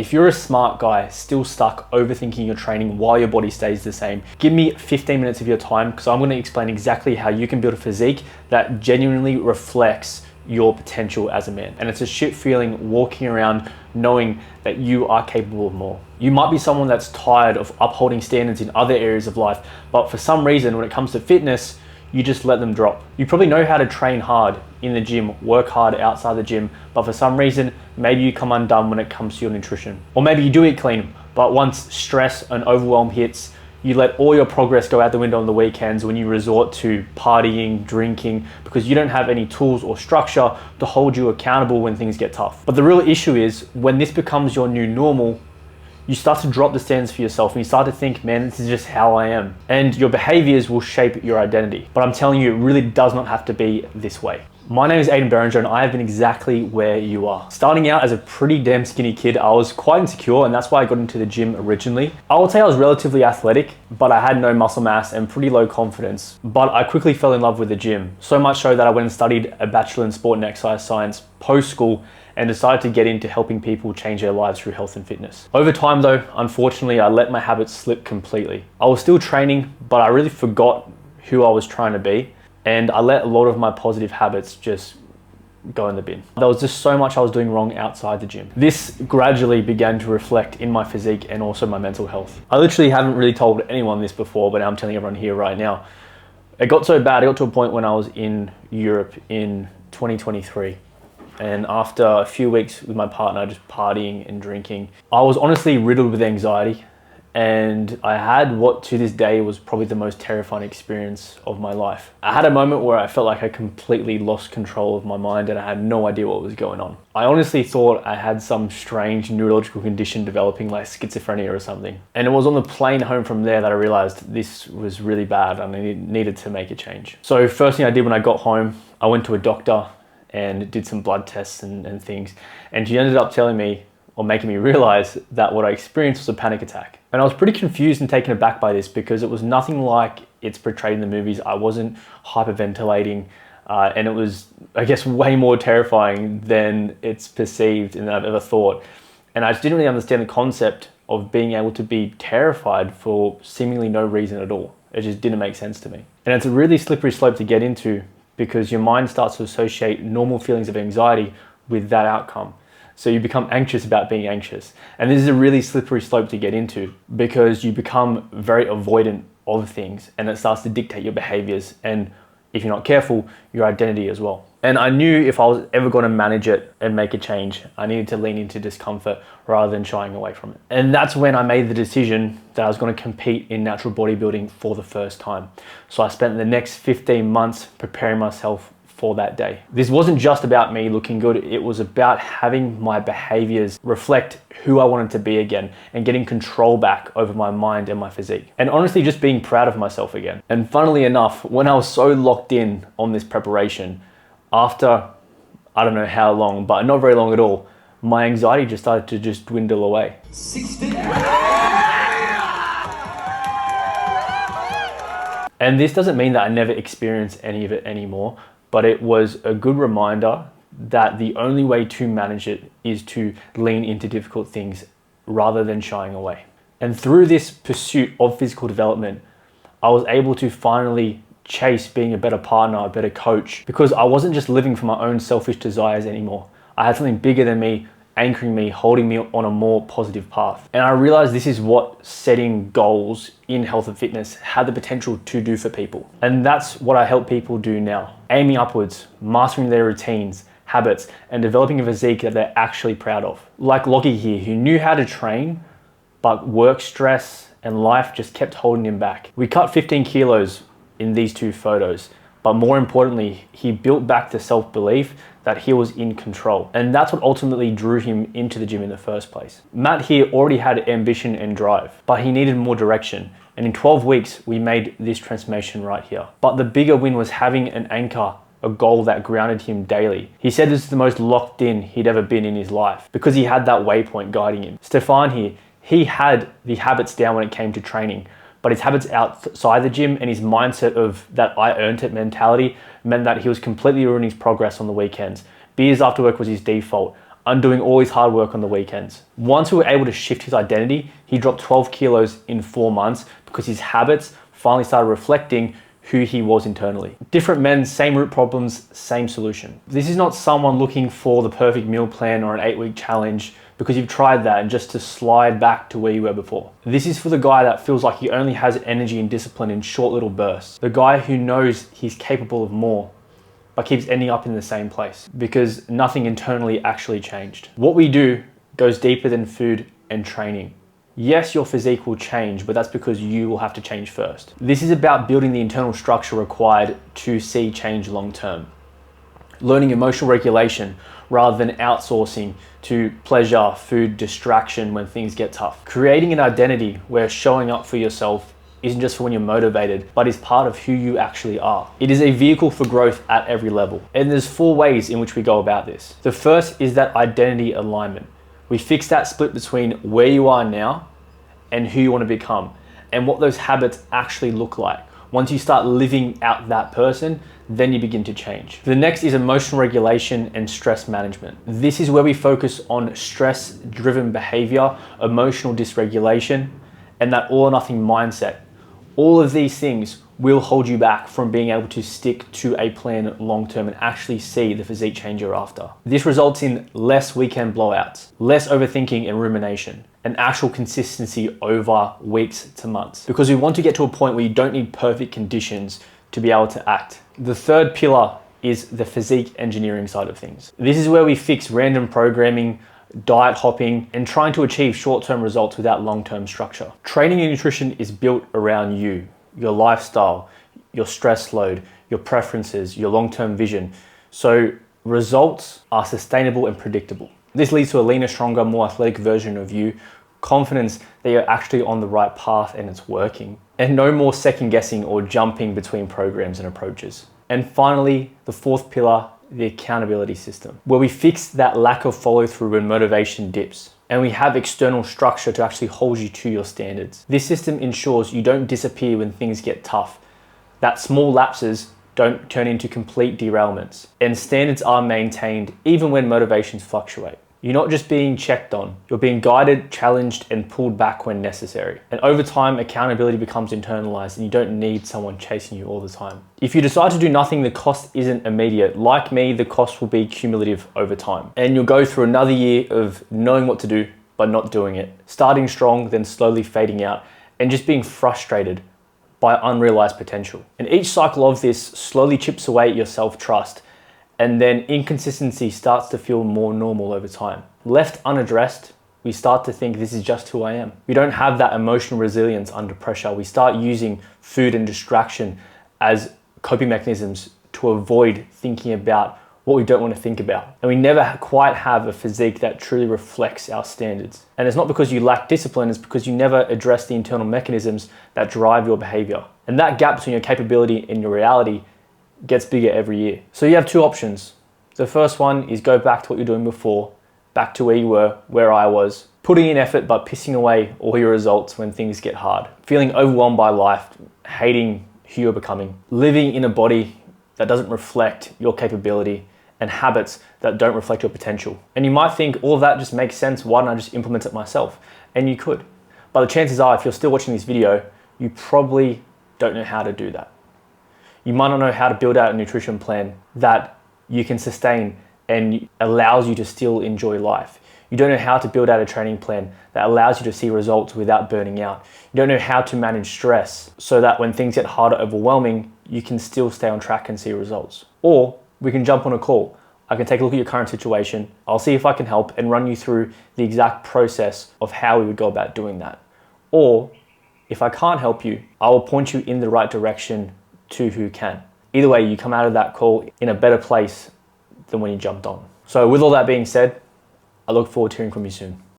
If you're a smart guy still stuck overthinking your training while your body stays the same, give me 15 minutes of your time because I'm going to explain exactly how you can build a physique that genuinely reflects your potential as a man. And it's a shit feeling walking around knowing that you are capable of more. You might be someone that's tired of upholding standards in other areas of life, but for some reason when it comes to fitness, you just let them drop. You probably know how to train hard in the gym, work hard outside the gym, but for some reason, maybe you come undone when it comes to your nutrition. Or maybe you do eat clean, but once stress and overwhelm hits, you let all your progress go out the window on the weekends when you resort to partying, drinking, because you don't have any tools or structure to hold you accountable when things get tough. But the real issue is when this becomes your new normal, you start to drop the standards for yourself and you start to think, man, this is just how I am. And your behaviors will shape your identity. But I'm telling you, it really does not have to be this way. My name is Aiden Berenger and I have been exactly where you are. Starting out as a pretty damn skinny kid, I was quite insecure and that's why I got into the gym originally. I would say I was relatively athletic, but I had no muscle mass and pretty low confidence. But I quickly fell in love with the gym. So much so that I went and studied a bachelor in sport and exercise science post-school and decided to get into helping people change their lives through health and fitness. Over time though, unfortunately, I let my habits slip completely. I was still training, but I really forgot who I was trying to be. And I let a lot of my positive habits just go in the bin. There was just so much I was doing wrong outside the gym. This gradually began to reflect in my physique and also my mental health. I literally haven't really told anyone this before, but I'm telling everyone here right now. It got so bad, it got to a point when I was in Europe in 2023. And after a few weeks with my partner, just partying and drinking, I was honestly riddled with anxiety. And I had what to this day was probably the most terrifying experience of my life. I had a moment where I felt like I completely lost control of my mind and I had no idea what was going on. I honestly thought I had some strange neurological condition developing like schizophrenia or something. And it was on the plane home from there that I realized this was really bad and I needed to make a change. So first thing I did when I got home, I went to a doctor and did some blood tests and things. And she ended up telling me, or making me realize that what I experienced was a panic attack. And I was pretty confused and taken aback by this because it was nothing like it's portrayed in the movies. I wasn't hyperventilating and it was, I guess, way more terrifying than it's perceived and I've ever thought. And I just didn't really understand the concept of being able to be terrified for seemingly no reason at all. It just didn't make sense to me. And it's a really slippery slope to get into because your mind starts to associate normal feelings of anxiety with that outcome. So you become anxious about being anxious. And this is a really slippery slope to get into because you become very avoidant of things and it starts to dictate your behaviors and, if you're not careful, your identity as well. And I knew if I was ever going to manage it and make a change, I needed to lean into discomfort rather than shying away from it. And that's when I made the decision that I was going to compete in natural bodybuilding for the first time. So I spent the next 15 months preparing myself for that day. This wasn't just about me looking good, it was about having my behaviors reflect who I wanted to be again and getting control back over my mind and my physique. And honestly, just being proud of myself again. And funnily enough, when I was so locked in on this preparation, after I don't know how long, but not very long at all, my anxiety just started to just dwindle away. 60. And this doesn't mean that I never experience any of it anymore, but it was a good reminder that the only way to manage it is to lean into difficult things rather than shying away. And through this pursuit of physical development, I was able to finally chase being a better partner, a better coach, because I wasn't just living for my own selfish desires anymore. I had something bigger than me, anchoring me, holding me on a more positive path. And I realized this is what setting goals in health and fitness had the potential to do for people. And that's what I help people do now. Aiming upwards, mastering their routines, habits, and developing a physique that they're actually proud of. Like Lockie here, who knew how to train, but work stress and life just kept holding him back. We cut 15 kilos in these two photos, but more importantly, he built back the self-belief that he was in control. And that's what ultimately drew him into the gym in the first place. Matt here already had ambition and drive, but he needed more direction. And in 12 weeks, we made this transformation right here. But the bigger win was having an anchor, a goal that grounded him daily. He said this is the most locked in he'd ever been in his life because he had that waypoint guiding him. Stefan here, he had the habits down when it came to training, but his habits outside the gym and his mindset of that I earned it mentality meant that he was completely ruining his progress on the weekends. Beers after work was his default. undoing all his hard work on the weekends. Once we were able to shift his identity, he dropped 12 kilos in 4 months because his habits finally started reflecting who he was internally. Different men, same root problems, same solution. This is not someone looking for the perfect meal plan or an 8-week challenge because you've tried that and just to slide back to where you were before. This is for the guy that feels like he only has energy and discipline in short little bursts. The guy who knows he's capable of more, but keeps ending up in the same place because nothing internally actually changed. What we do goes deeper than food and training. Yes, your physique will change, but that's because you will have to change first. This is about building the internal structure required to see change long term. Learning emotional regulation rather than outsourcing to pleasure, food, distraction when things get tough. Creating an identity where showing up for yourself isn't just for when you're motivated, but is part of who you actually are. It is a vehicle for growth at every level. And there's 4 ways in which we go about this. The first is that identity alignment. We fix that split between where you are now and who you want to become and what those habits actually look like. Once you start living out that person, then you begin to change. The next is emotional regulation and stress management. This is where we focus on stress-driven behavior, emotional dysregulation, and that all or nothing mindset. All of these things will hold you back from being able to stick to a plan long-term and actually see the physique change you're after. This results in less weekend blowouts, less overthinking and rumination, and actual consistency over weeks to months. Because we want to get to a point where you don't need perfect conditions to be able to act. The third pillar is the physique engineering side of things. This is where we fix random programming, diet hopping, and trying to achieve short-term results without long-term structure. Training and nutrition is built around you, your lifestyle, your stress load, your preferences, your long-term vision. So results are sustainable and predictable. This leads to a leaner, stronger, more athletic version of you, confidence that you're actually on the right path and it's working, and no more second guessing or jumping between programs and approaches. And finally, the 4th pillar, the accountability system, where we fix that lack of follow through when motivation dips. And we have external structure to actually hold you to your standards. This system ensures you don't disappear when things get tough, that small lapses don't turn into complete derailments, and standards are maintained even when motivations fluctuate. You're not just being checked on, you're being guided, challenged, and pulled back when necessary. And over time, accountability becomes internalized and you don't need someone chasing you all the time. If you decide to do nothing, the cost isn't immediate. Like me, the cost will be cumulative over time. And you'll go through another year of knowing what to do, but not doing it. Starting strong, then slowly fading out, and just being frustrated by unrealized potential. And each cycle of this slowly chips away at your self-trust, and then inconsistency starts to feel more normal over time. Left unaddressed, we start to think this is just who I am. We don't have that emotional resilience under pressure. We start using food and distraction as coping mechanisms to avoid thinking about what we don't want to think about. And we never quite have a physique that truly reflects our standards. And it's not because you lack discipline, it's because you never address the internal mechanisms that drive your behavior. And that gap between your capability and your reality gets bigger every year. So you have 2 options. The first one is go back to what you're doing before, back to where you were, where I was, putting in effort but pissing away all your results when things get hard, feeling overwhelmed by life, hating who you're becoming, living in a body that doesn't reflect your capability, and habits that don't reflect your potential. And you might think all of that just makes sense, why don't I just implement it myself? And you could. But the chances are, if you're still watching this video, you probably don't know how to do that. You might not know how to build out a nutrition plan that you can sustain and allows you to still enjoy life. You don't know how to build out a training plan that allows you to see results without burning out. You don't know how to manage stress so that when things get harder, overwhelming, you can still stay on track and see results. Or we can jump on a call. I can take a look at your current situation. I'll see if I can help and run you through the exact process of how we would go about doing that. Or if I can't help you, I will point you in the right direction to who can. Either way, you come out of that call in a better place than when you jumped on. So with all that being said, I look forward to hearing from you soon.